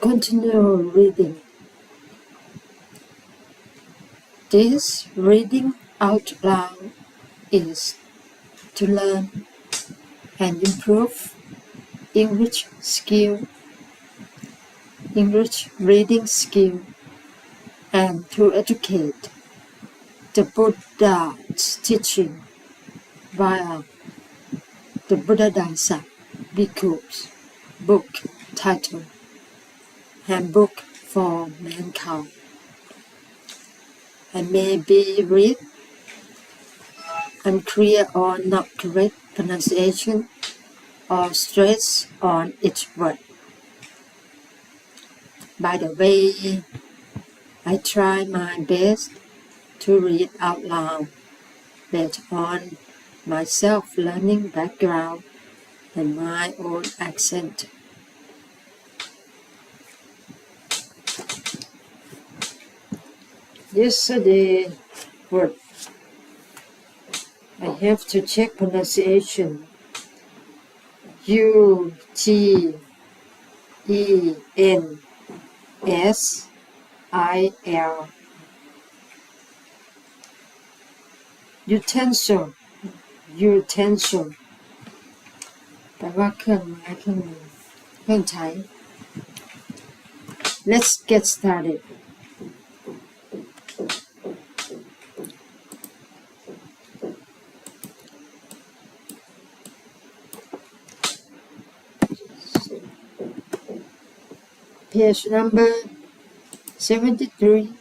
continue reading. This reading out loud is to learn and improve English reading skill, and to educate the Buddha's teaching via the Buddha Bhikkhu's book titled Handbook for Mankind, and may be read unclear or not correct pronunciation or stress on each word. By the way, I try my best to read out loud based on my self-learning background and my own accent. Yesterday word, I have to check pronunciation. U-T-E-N-S-I-L. Utensil แปลว่าเครื่องไม้เครื่องมือเครื่องใช้ Let's get started. Page number 73.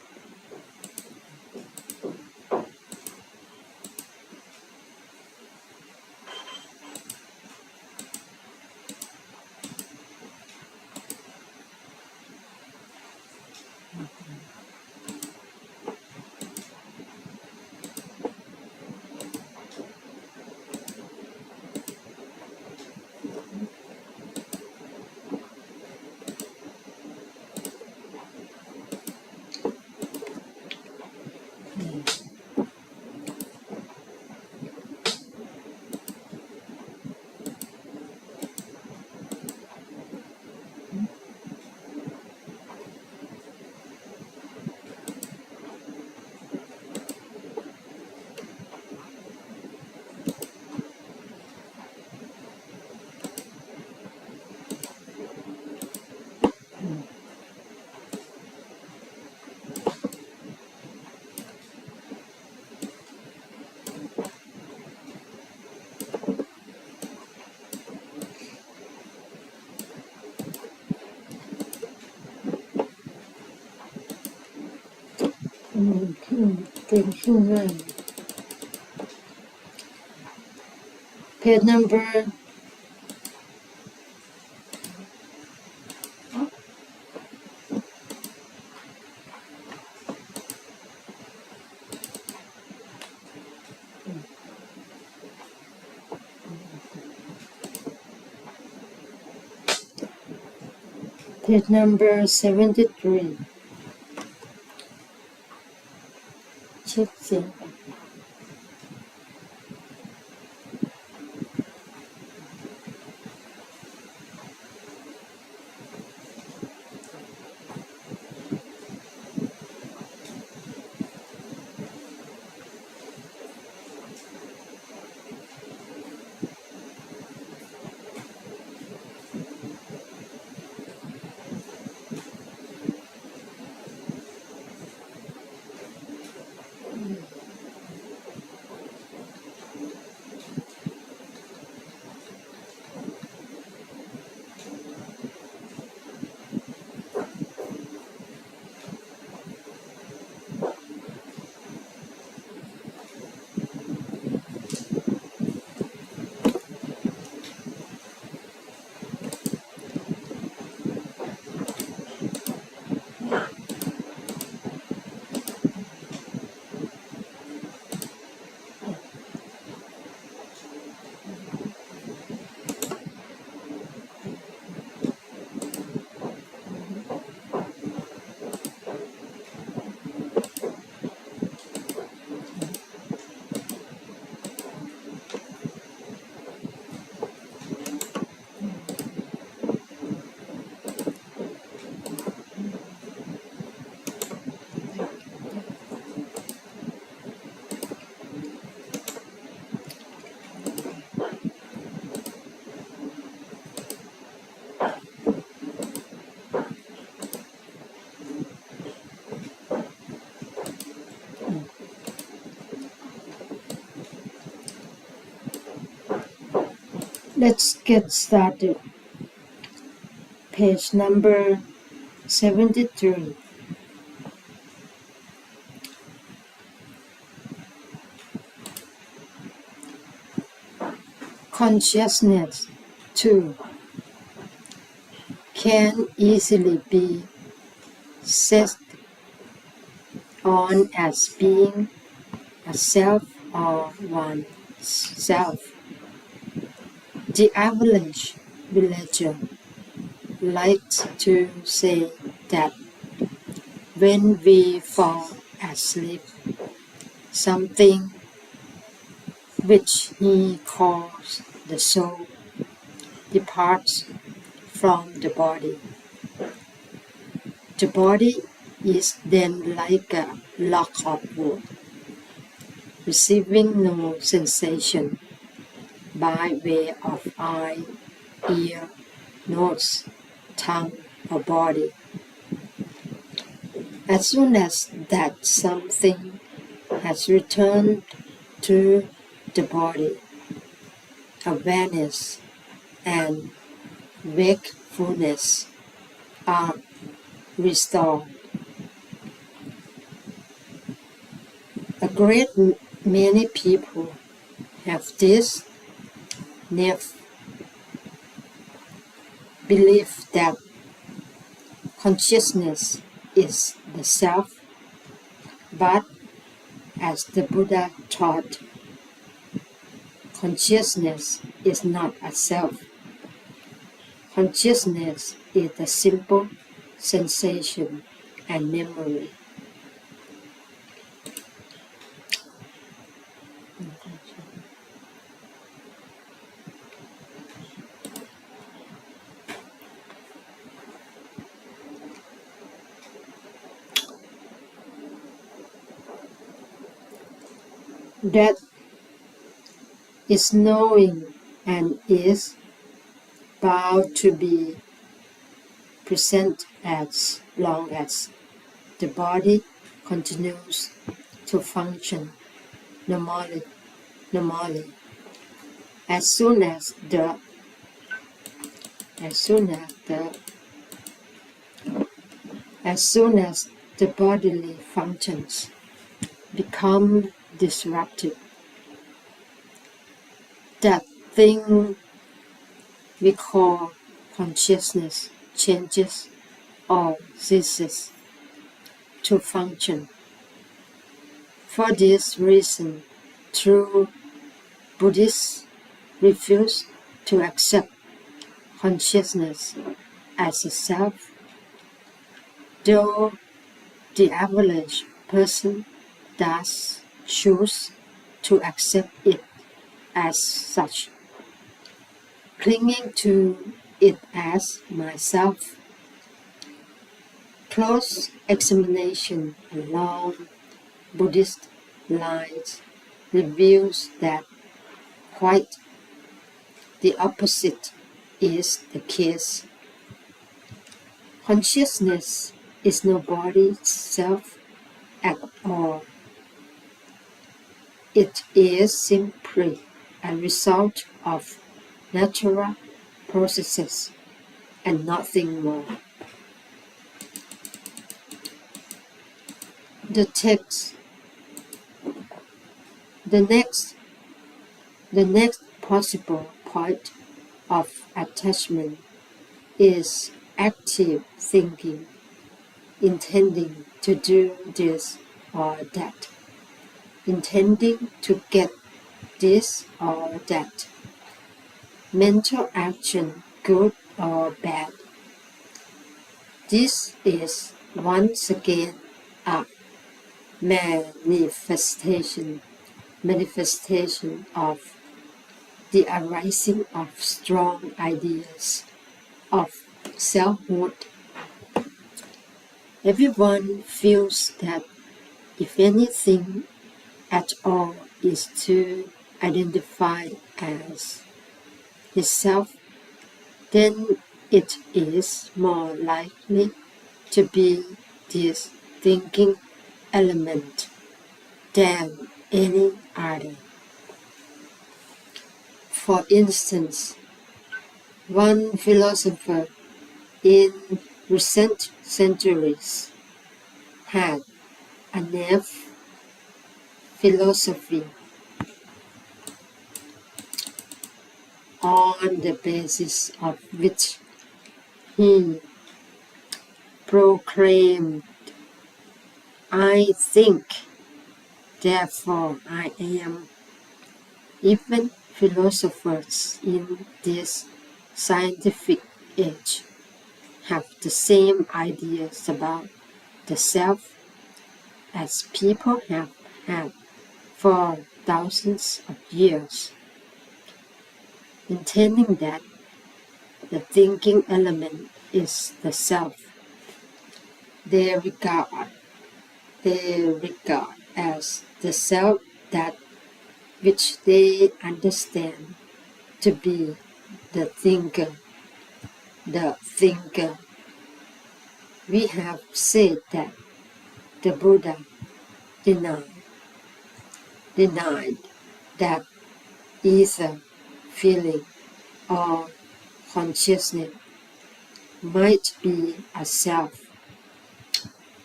Page number 73. Check เสียง Let's get started. Page number 73. Consciousness 2 can easily be set on as being a self or oneself. The average villager likes to say that when we fall asleep, something which he calls the soul departs from the body. The body is then like a log of wood, receiving no sensation by way of eye, ear, nose, tongue, or body. As soon as that something has returned to the body, awareness and wakefulness are restored. A great many people have this naive belief that consciousness is the self, but as the Buddha taught, consciousness is not a self. Consciousness is a simple sensation and memory. That is knowing and is bound to be present as long as the body continues to function normally. As soon as the bodily functions become disrupted, that thing we call consciousness changes or ceases to function. For this reason, true Buddhists refuse to accept consciousness as a self, though the average person does choose to accept it as such, clinging to it as myself. Close examination along Buddhist lines reveals that quite the opposite is the case. Consciousness is nobody's self at all. It is simply a result of natural processes and nothing more. The next possible point of attachment is active thinking, intending to do this or that, intending to get this or that. Mental action, good or bad. This is once again a manifestation of the arising of strong ideas of selfhood. Everyone feels that if anything at all is to identify as his self, then it is more likely to be this thinking element than any other. For instance, One philosopher in recent centuries had a naive philosophy on the basis of which he proclaimed, "I think, therefore I am." Even philosophers in this scientific age have the same ideas about the self as people have had for thousands of years, intending that the thinking element is the self. They regard as the self that which they understand to be the thinker. The thinker. We have said that the Buddha denied that either feeling or consciousness might be a self.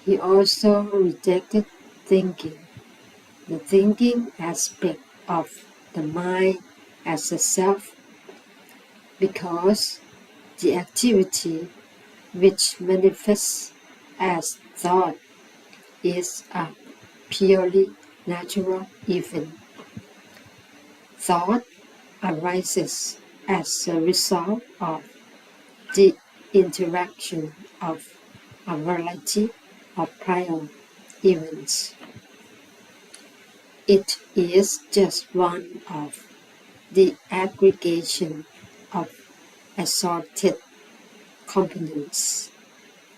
He also rejected thinking, the thinking aspect of the mind as a self, because the activity which manifests as thought is a purely natural event. Thought arises as a result of the interaction of a variety of prior events. It is just one of the aggregation of assorted components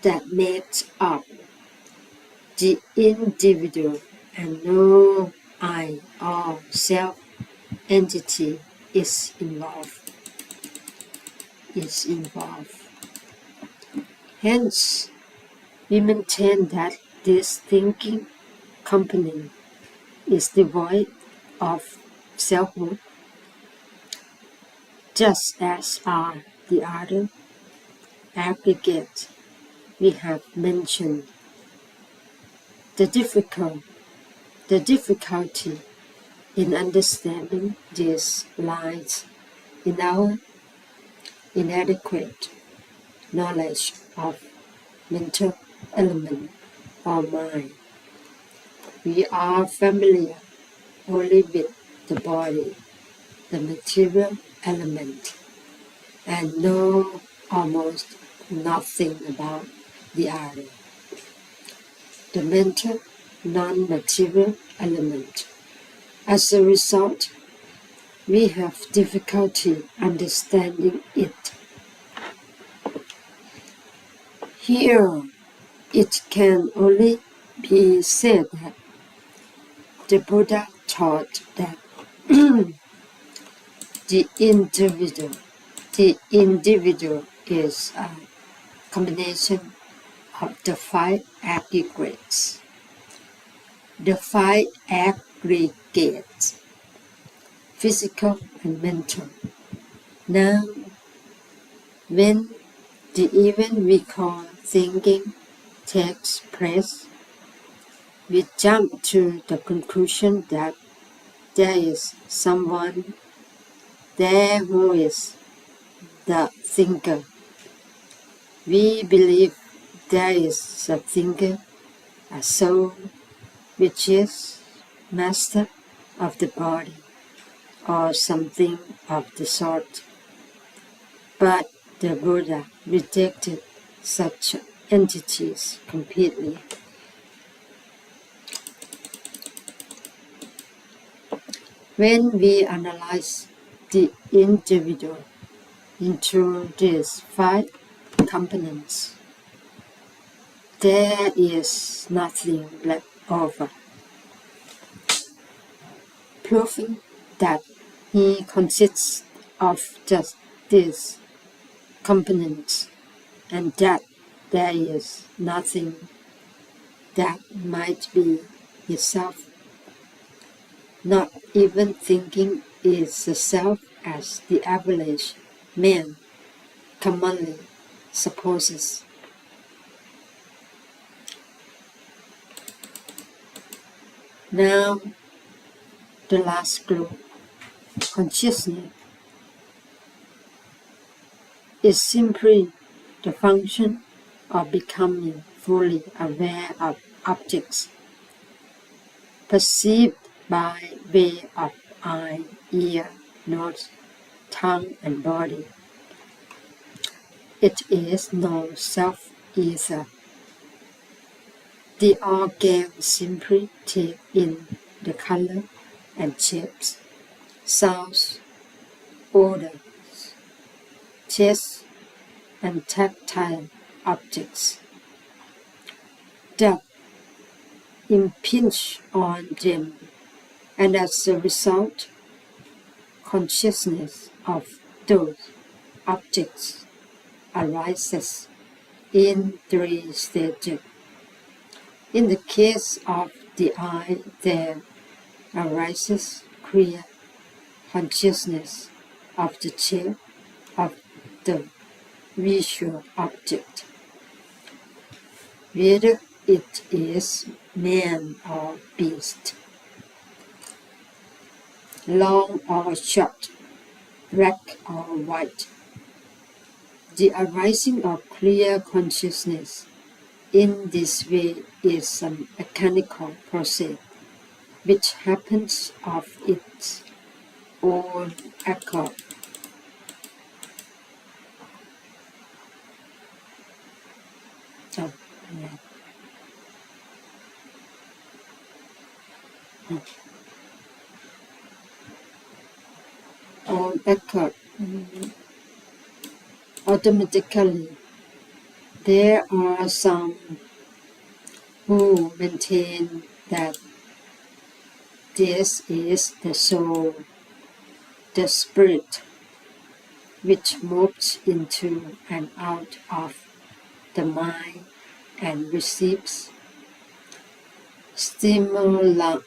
that makes up the individual, and no I or self entity is involved. Hence, we maintain that this thinking component is devoid of selfhood, just as are the other aggregates we have mentioned. The difficulty in understanding this lies in our inadequate knowledge of mental element or mind. We are familiar only with the body, the material element, and know almost nothing about the other, the mental, non-material element. As a result, we have difficulty understanding it. Here, it can only be said that the Buddha taught that the individual is a combination of the five aggregates. The five aggregates, physical and mental. Now, when the event we call thinking takes place, we jump to the conclusion that there is someone there who is the thinker. We believe there is a thinker, a soul, which is master of the body, or something of the sort. But the Buddha rejected such entities completely. When we analyze the individual into these five components, there is nothing left over, proving that he consists of just these components, and that there is nothing that might be itself. Not even thinking is the self as the average man commonly supposes. Now, the last group, consciousness, is simply the function of becoming fully aware of objects perceived by way of eye, ear, nose, tongue, and body. It is no self either. The organs simply take in the color and shapes, sounds, odors, taste, and tactile objects that impinge on them, and as a result, consciousness of those objects arises in 3 stages. In the case of the eye, there arises clear consciousness of the shape of the visual object, whether it is man or beast, long or short, black or white. The arising of clear consciousness in this way is a mechanical process which happens of its own accord. On accord, automatically. There are some who maintain that this is the soul, the spirit, which moves into and out of the mind and receives stimuli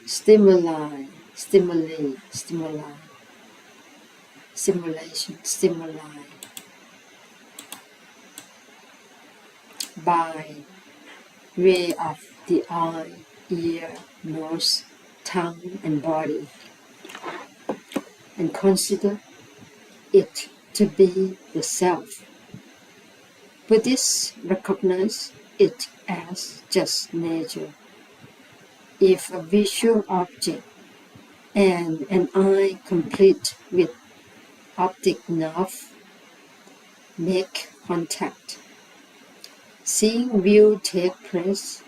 by way of the eye, ear, nose, tongue, and body, and consider it to be the self. Buddhists recognize it as just nature. If a visual object and an eye complete with optic nerve make contact, seeing will take place,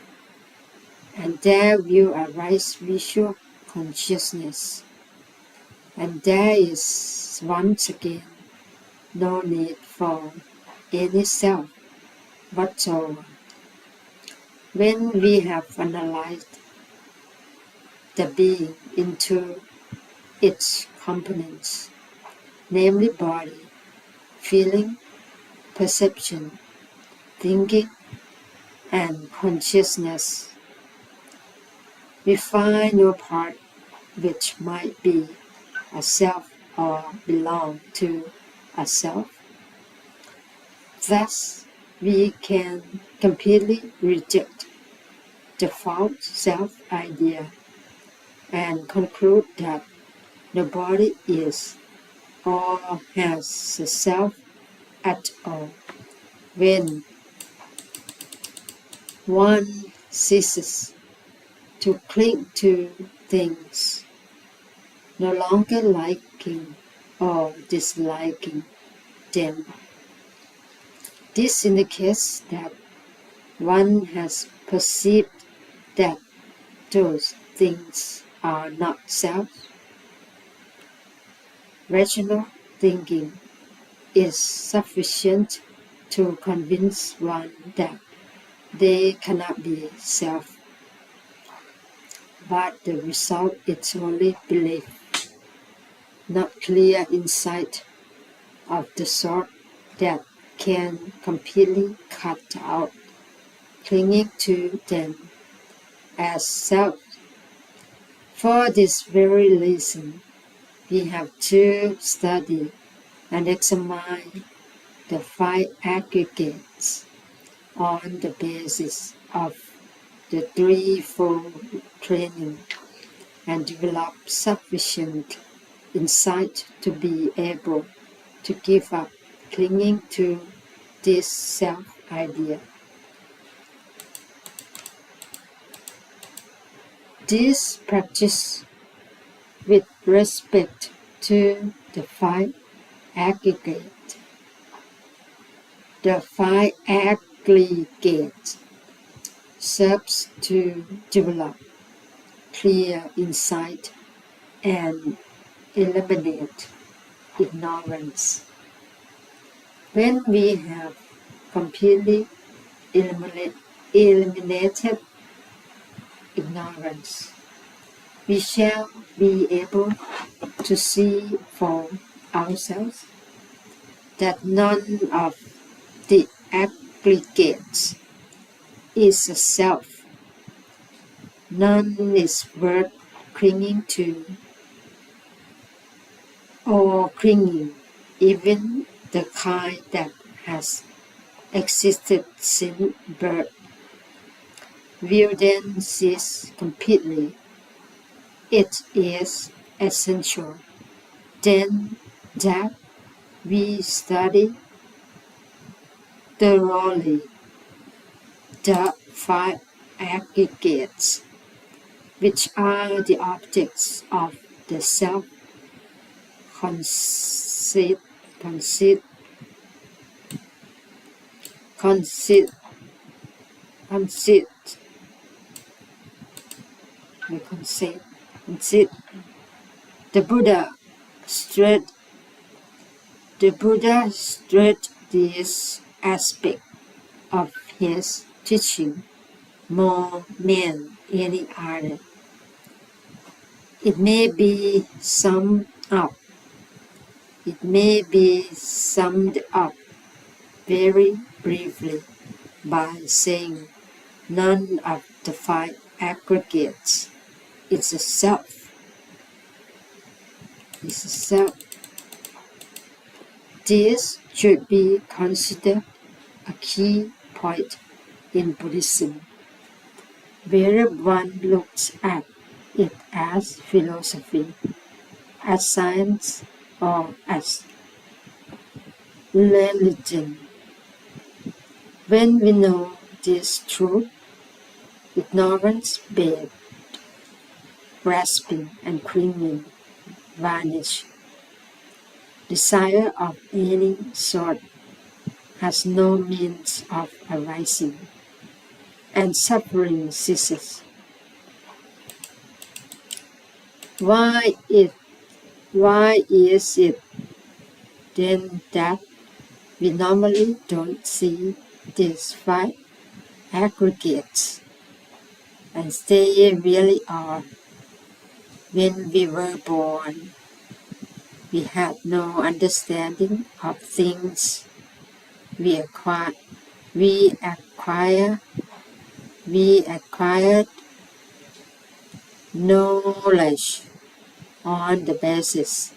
and there will arise visual consciousness, and there is once again no need for any self whatsoever. When we have analyzed the being into its components, namely body, feeling, perception, thinking, and consciousness, we find no part which might be a self or belong to a self. Thus, we can completely reject the false self-idea and conclude that the body is or has a self at all. When one ceases to cling to things, no longer liking or disliking them, this indicates that one has perceived that those things are not self. Rational thinking is sufficient to convince one that they cannot be self, but the result is only belief, not clear insight of the sort that can completely cut out clinging to them as self. For this very reason, we have to study and examine the 5 aggregates on the basis of the threefold training and develop sufficient insight to be able to give up clinging to this self-idea. This practice with respect to the 5 aggregates. The 5 aggregates serves to develop clear insight and eliminate ignorance. When we have completely eliminated ignorance, we shall be able to see for ourselves that none of the aggregates is a self. None is worth clinging to or clinging, even the kind that has existed since birth will then cease completely. It is essential then that we study thoroughly the 5 aggregates, which are the objects of the self-conceit, The Buddha stressed this aspect of his teaching more than any other. It may be summed up very briefly by saying none of the 5 aggregates is a self. This should be considered a key point in Buddhism, whether one looks at it as philosophy, as science, or as religion. When we know this truth, ignorance, bad, grasping, and clinging vanish. Desire of any sort has no means of arising, and suffering ceases. Why is it then that we normally don't see these 5 aggregates as they really are? When we were born, we had no understanding of things. We acquired knowledge on the basis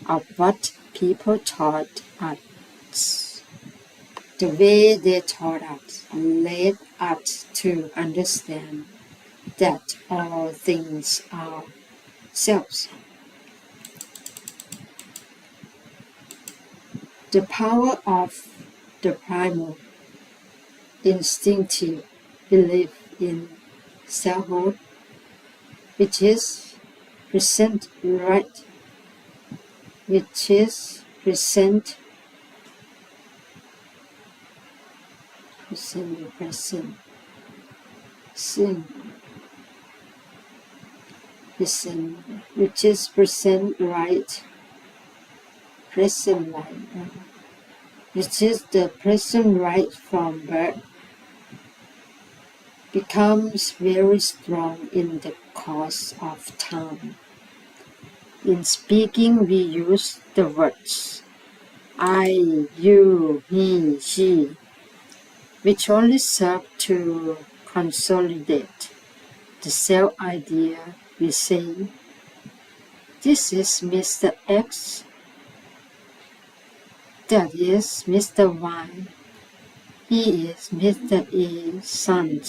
of what people taught us. The way they taught us led us to understand that all things are selves. The power of the primal, instinctive belief in selfhood, which is present right from birth, becomes very strong in the course of time. In speaking, we use the words I, you, he, she, which only serve to consolidate the self-idea. We say, this is Mr. X. That is Mr. Y. He is Mr. A's son.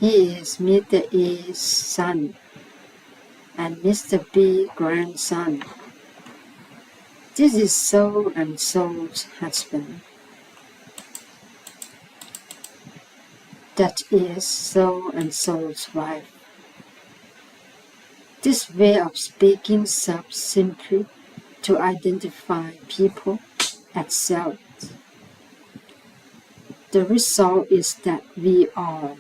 He is Mr. A's son and Mr. B's grandson. This is so and so's husband. That is so and so's wife. This way of speaking serves simply to identify people as selves. The result is that we are,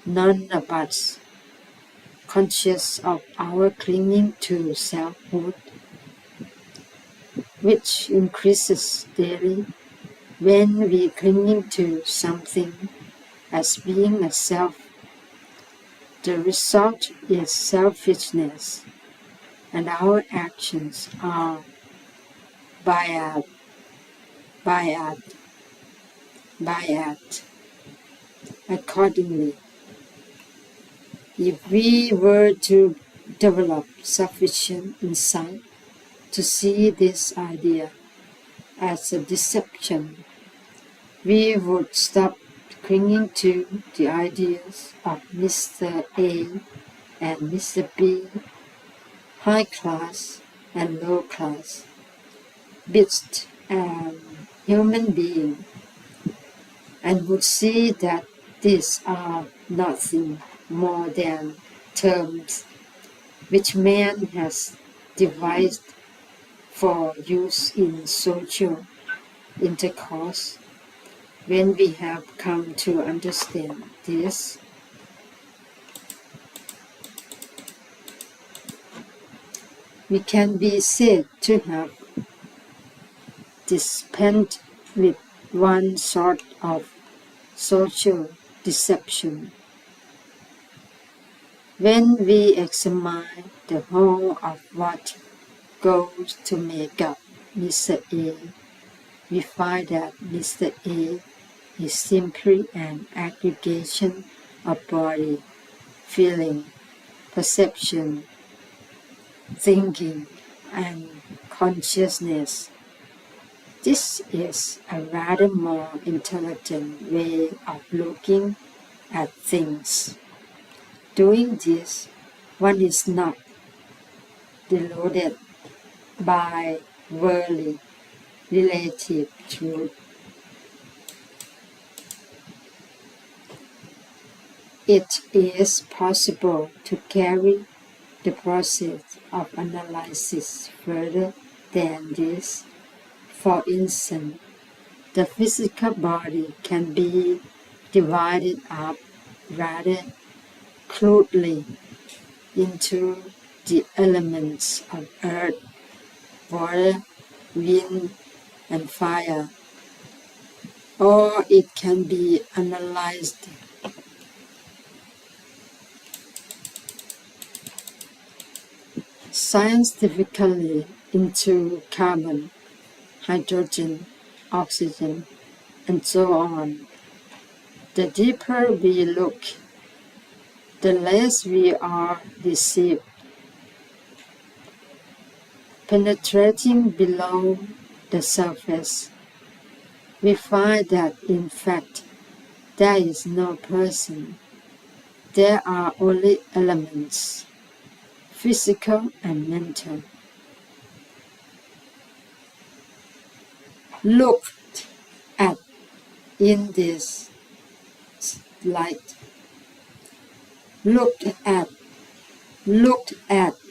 none of us, conscious of our clinging to selfhood, which increases daily when we clinging to something as being a self. The result is selfishness, and our actions are biased accordingly. If we were to develop sufficient insight to see this idea as a deception, we would stop clinging to the ideas of Mr. A and Mr. B, high class and low class, beast and human being, and would see that these are nothing more than terms which man has devised for use in social intercourse. When we have come to understand this, we can be said to have dispensed with one sort of social deception. When we examine the whole of what goes to make up Mr. A, we find that Mr. A is simply an aggregation of body, feeling, perception, thinking, and consciousness. This is a rather more intelligent way of looking at things. Doing this, one is not deluded by worldly relative truth. It is possible to carry the process of analysis further than this. For instance, the physical body can be divided up rather crudely into the elements of earth, water, wind, and fire, or it can be analyzed scientifically into carbon, hydrogen, oxygen, and so on. The deeper we look, the less we are deceived. Penetrating below the surface, we find that in fact there is no person. There are only elements, physical and mental. Looked at in this light,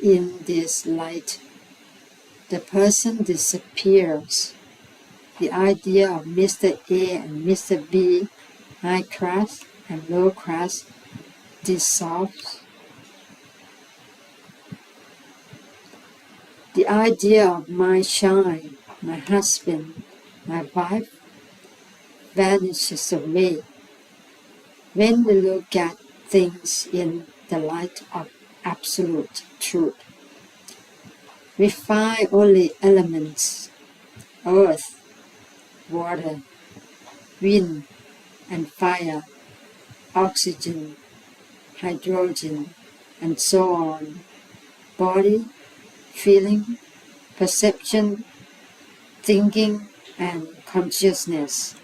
in this light, the person disappears. The idea of Mr. A and Mr. B, high class and low class, dissolves. The idea of my child, my husband, my wife, vanishes away. When we look at things in the light of absolute truth, we find only elements, earth, water, wind, and fire, oxygen, hydrogen, and so on, body, feeling, perception, thinking, and consciousness.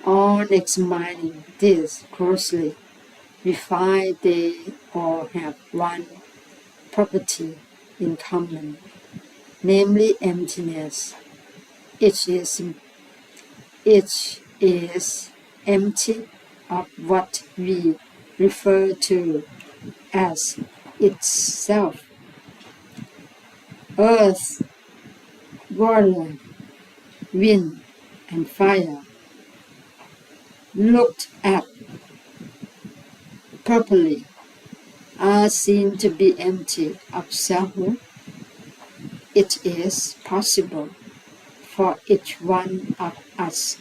On examining this closely, we find they all have one property in common, namely emptiness. Each is empty of what we refer to as itself. Earth, water, wind, and fire, looked at properly, are seen to be empty of selfhood. It is possible for each one of us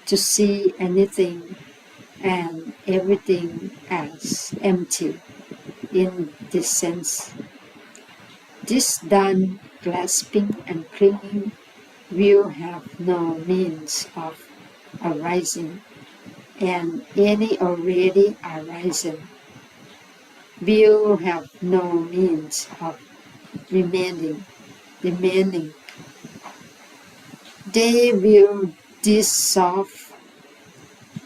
to see anything and everything as empty in this sense. This done grasping and clinging will have no means of arising, and any already arisen will have no means of remaining. They will dissolve,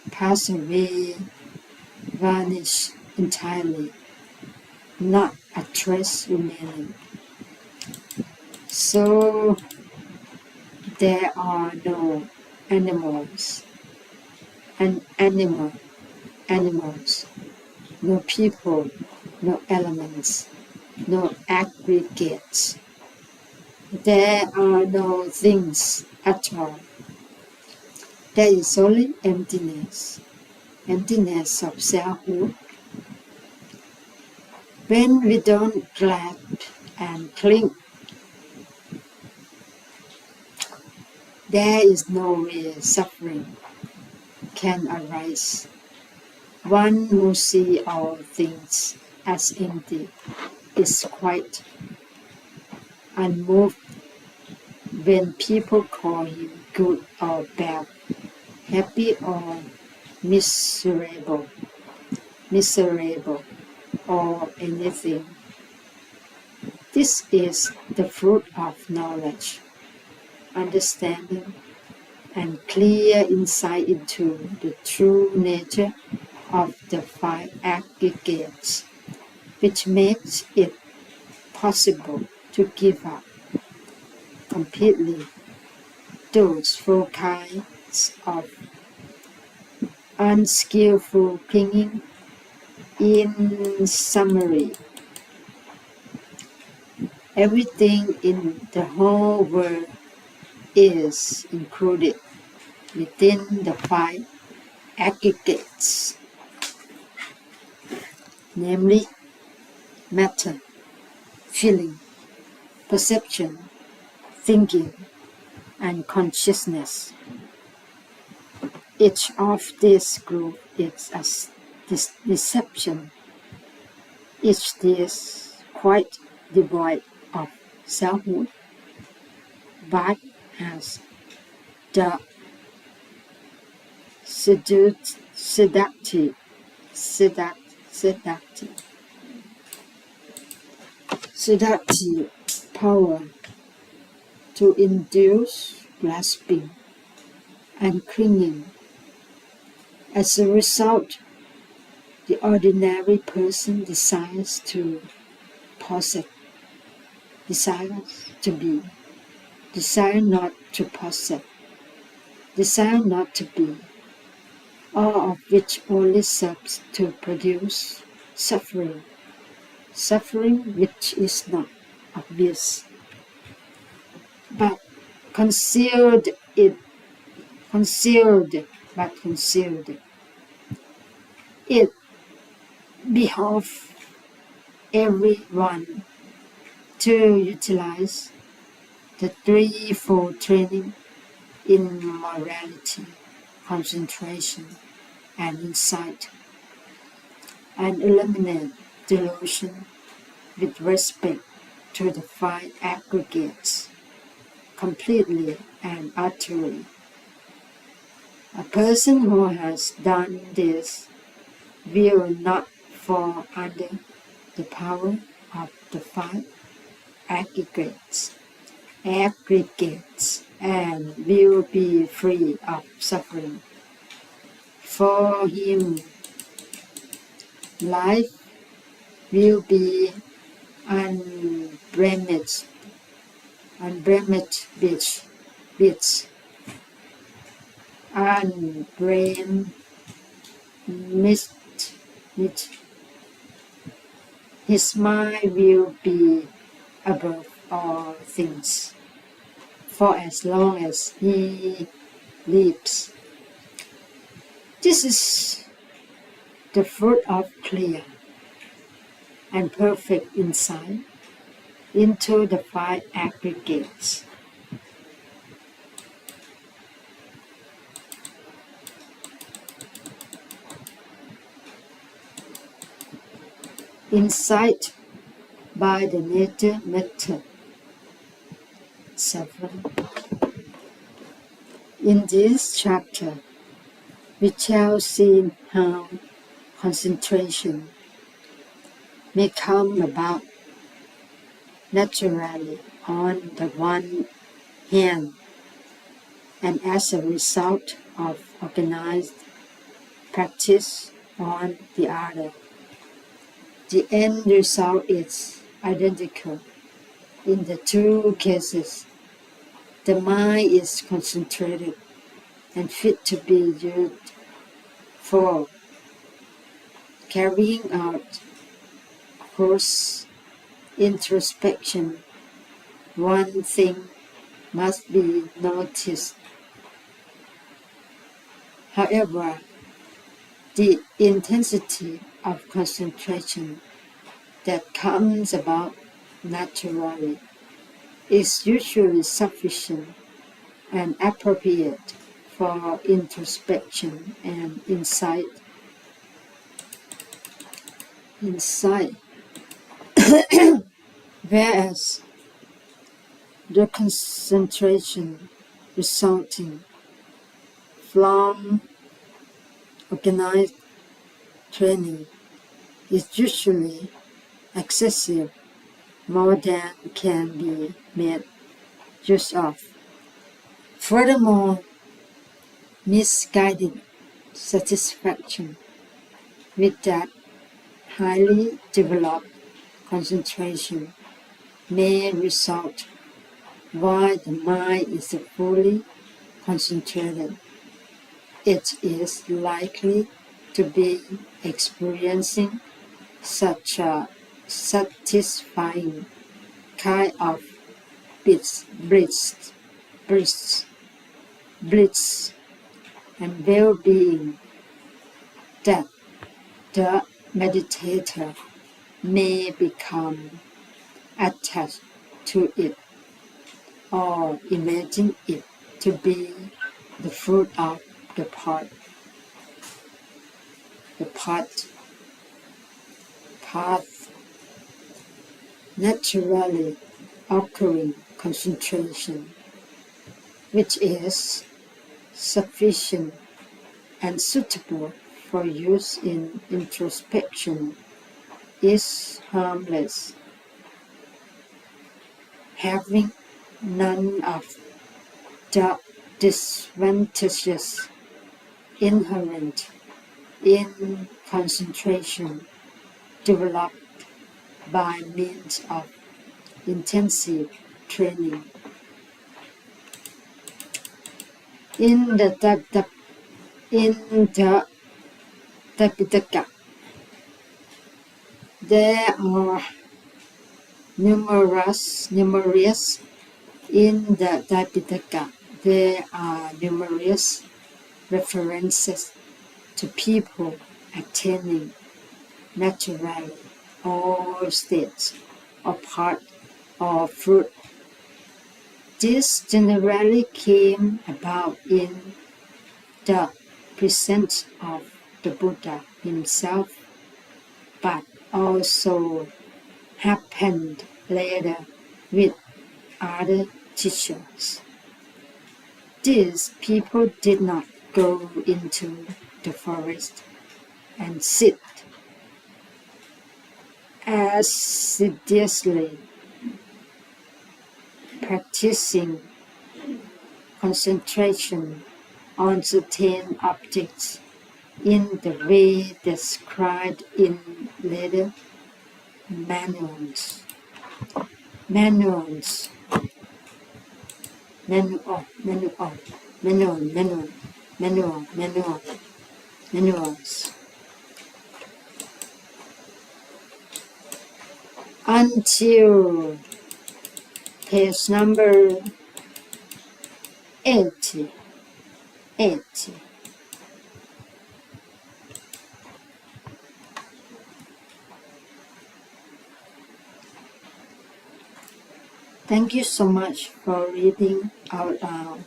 pass away, vanish entirely, not a trace remaining. So there are no animals, no people, no elements, no aggregates. There are no things at all. There is only emptiness of selfhood. When we don't grasp and cling, there is no way suffering can arise. One who sees all things as empty is quite unmoved when people call him good or bad, happy or miserable, or anything. This is the fruit of knowledge, understanding, and clear insight into the true nature of the five aggregates, which makes it possible to give up completely those four kinds of unskillful clinging. In summary, everything in the whole world is included within the five aggregates, namely matter, feeling, perception, thinking, and consciousness. Each of these groups is a deception. Each is quite devoid of selfhood, but has the seductive power to induce grasping and clinging. As a result, the ordinary person desires to possess, desires to be, desire not to possess, desire not to be, all of which only serves to produce suffering which is not obvious, but concealed. It behoves everyone to utilize the threefold training in morality, concentration, and insight, and eliminate delusion with respect to the five aggregates completely and utterly. A person who has done this will not fall under the power of the five aggregates, and will be free of suffering. For him, life will be unblemished, unblemished, unblemished. His mind will be above all things, for as long as he lives. This is the fruit of clear and perfect insight into the five aggregates. Insight by the nature method. 7. In this chapter, we shall see how concentration may come about naturally on the one hand, and as a result of organized practice on the other. The end result is identical in the two cases. The mind is concentrated and fit to be used for carrying out course introspection. One thing must be noticed. However, the intensity of concentration that comes about naturally is usually sufficient and appropriate for introspection and insight. Whereas the concentration resulting from organized training is usually excessive, more than can be made use of. Furthermore, misguided satisfaction with that highly developed concentration may result while the mind is fully concentrated. It is likely to be experiencing such a satisfying kind of bliss and well-being that the meditator may become attached to it or imagine it to be the fruit of the path naturally occurring concentration, which is sufficient and suitable for use in introspection, is harmless, having none of the disadvantages inherent in concentration developed by means of intensive training. In the Tipitaka, there are numerous references to people attaining naturally all states or part or fruit. This generally came about in the presence of the Buddha himself, but also happened later with other teachers. These people did not go into the forest and sit assiduously practicing concentration on certain objects in the way described in later manuals. Manuals. Manual. Manual. Manual. Manual. Manual. Manual. Manuals. Until page number 80. 80. Thank you so much for reading out loud.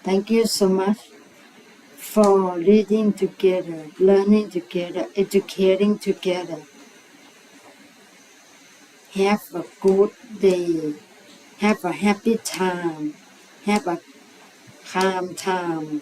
Thank you so much for reading together, learning together, educating together. Have a good day. Have a happy time. Have a calm time.